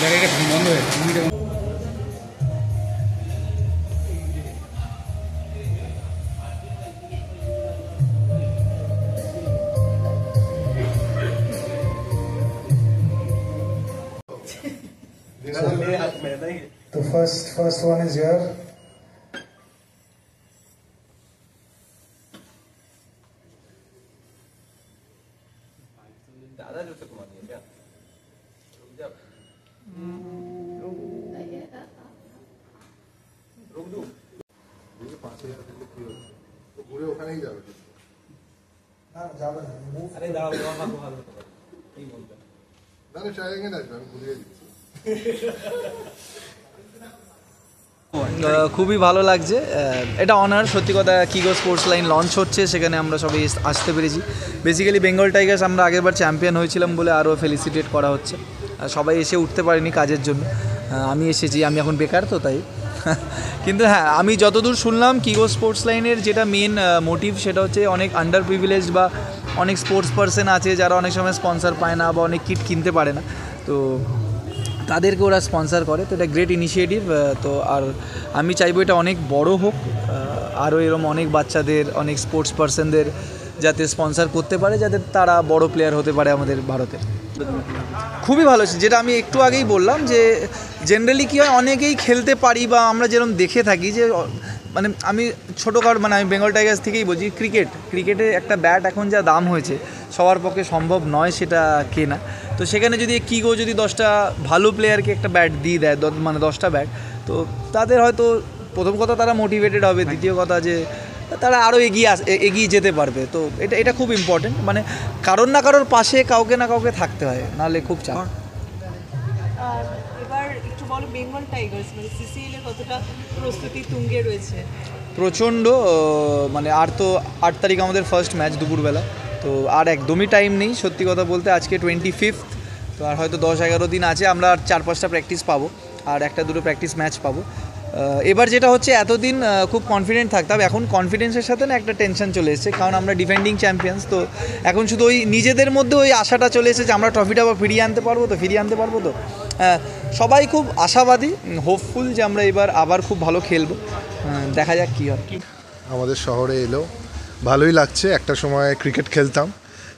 জায়গাটা বন্ধ হয়ে গেছে। The first one is here. ওখানেই যাবে যাবে না। আরে দাঁড়াও, ভালো ভালো এই বলতে না না ট্রায়াঙ্গেল আসবে, আমি ঘুরিয়ে দিচ্ছি। খুবই ভালো লাগছে, এটা অনার সত্যি কথা। কিগো স্পোর্টস লাইন লঞ্চ হচ্ছে, সেখানে আমরা সবাই আসতে পেরেছি। বেসিক্যালি বেঙ্গল টাইগার্স আমরা আগেরবার চ্যাম্পিয়ন হয়েছিলাম বলে আরও ফেলিসিটেট করা হচ্ছে। সবাই এসে উঠতে পারেনি কাজের জন্য, আমি এসেছি, আমি এখন বেকার তো তাই। কিন্তু হ্যাঁ, আমি যতদূর শুনলাম কিগো স্পোর্টস লাইনের যেটা মেন মোটিভ সেটা হচ্ছে অনেক আন্ডার প্রিভিলেজড বা অনেক স্পোর্টস পার্সন আছে যারা অনেক সময় স্পন্সর পায় না বা অনেক কিট কিনতে পারে না, তো তাদেরকে ওরা স্পন্সর করে। তো এটা গ্রেট ইনিশিয়েটিভ। তো আর আমি চাইবো এটা অনেক বড় হোক, আরও এরকম অনেক বাচ্চাদের, অনেক স্পোর্টস পার্সনদের যাতে স্পন্সর করতে পারে, যাতে তারা বড় প্লেয়ার হতে পারে আমাদের ভারতে। খুবই ভালো, যেটা আমি একটু আগেই বললাম যে জেনারেলি কী হয়, অনেকেই খেলতে পারি বা আমরা যেরকম দেখে থাকি যে মানে আমি ছোটোখাটো, মানে আমি বেঙ্গল টাইগার্স থেকেই বলছি, ক্রিকেটে একটা ব্যাট এখন যা দাম হয়েছে সবার পক্ষে সম্ভব নয় সেটা কেনা। তো সেখানে যদি কিগো যদি 10টা ভালো প্লেয়ারকে একটা ব্যাট দিয়ে দেয়, মানে 10টা ব্যাট, তো তাদের হয়তো প্রথম কথা তারা মোটিভেটেড হবে, দ্বিতীয় কথা যে তারা আরও এগিয়ে যেতে পারবে। তো এটা খুব ইম্পর্টেন্ট, মানে কারোর না কারোর পাশে কাউকে না কাউকে থাকতে হয়, নাহলে খুব চাপ। এবার একটু বলো বেঙ্গল টাইগার্স মানে সিসিএল এর কতটা প্রস্তুতি তুঙ্গে রয়েছে? প্রচণ্ড, মানে আর তো 8 তারিখ আমাদের ফার্স্ট ম্যাচ দুপুরবেলা, তো আর একদমই টাইম নেই সত্যি কথা বলতে। আজকে 25th, তো আর হয়তো 10-11 দিন আছে। আমরা আর 4-5টা প্র্যাকটিস পাবো, আর 1-2 প্র্যাকটিস ম্যাচ পাবো। এবার যেটা হচ্ছে, এতদিন খুব কনফিডেন্ট থাকতাম, এখন কনফিডেন্সের সাথে না একটা টেনশন চলে এসেছে, কারণ আমরা ডিফেন্ডিং চ্যাম্পিয়ন্স। তো এখন শুধু ওই নিজেদের মধ্যে ওই আশাটা চলে এসেছে, আমরা ট্রফিটা আবার ফিরিয়ে আনতে পারবো তো। সবাই খুব আশাবাদী, হোপফুল যে আমরা এবার আবার খুব ভালো খেলবো, দেখা যাক কী হয়। আমাদের শহরে এলো, ভালোই লাগছে। একটা সময় ক্রিকেট খেলতাম,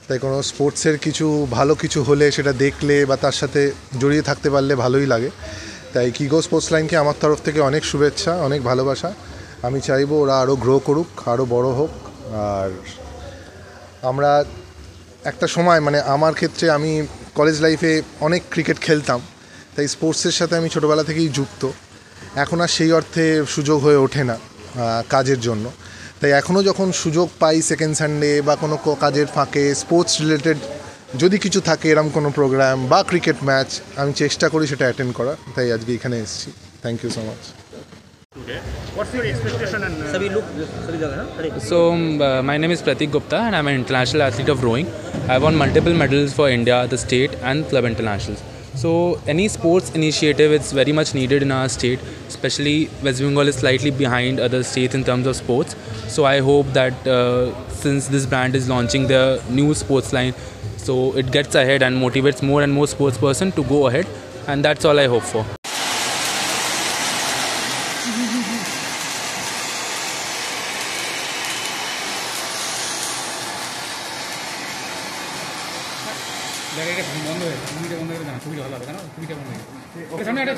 তাই কোনো স্পোর্টসের ভালো কিছু হলে সেটা দেখলে বা তার সাথে জড়িয়ে থাকতে পারলে ভালোই লাগে। তাই কিগো স্পোর্টস লাইনকে আমার তরফ থেকে অনেক শুভেচ্ছা, অনেক ভালোবাসা। আমি চাইবো ওরা আরও গ্রো করুক, আরও বড় হোক। আর আমরা একটা সময়, মানে আমার ক্ষেত্রে আমি কলেজ লাইফে অনেক ক্রিকেট খেলতাম, তাই স্পোর্টসের সাথে আমি ছোটোবেলা থেকেই যুক্ত। এখন আর সেই অর্থে সুযোগ হয়ে ওঠে না কাজের জন্য, তাই এখনও যখন সুযোগ পাই সেকেন্ড সানডে বা কোনো কাজের ফাঁকে স্পোর্টস রিলেটেড যদি কিছু থাকে, এরকম কোনো প্রোগ্রাম বা ক্রিকেট ম্যাচ, আমি চেষ্টা করি সেটা অ্যাটেন্ড করার। তাই আজকে এখানে এসেছি। Thank you so much. What's your expectation? So, my name is Pratik Gupta and I'm an international athlete of rowing. I won multiple medals for India, the state and club internationals. So, any sports initiative is very much needed in our state, especially West Bengal is slightly behind other states in terms of sports. So, I hope that since this brand is launching their new sports line, so it gets ahead and motivates more and more sports person to go ahead, and that's all I hope for. জায়গাটা বন্ধ হয়ে গেছে, বন্ধ করে না, ছবিটা ভালো হবে না, ছবিটা বন্ধ হয়ে গেছে। সামনে একটা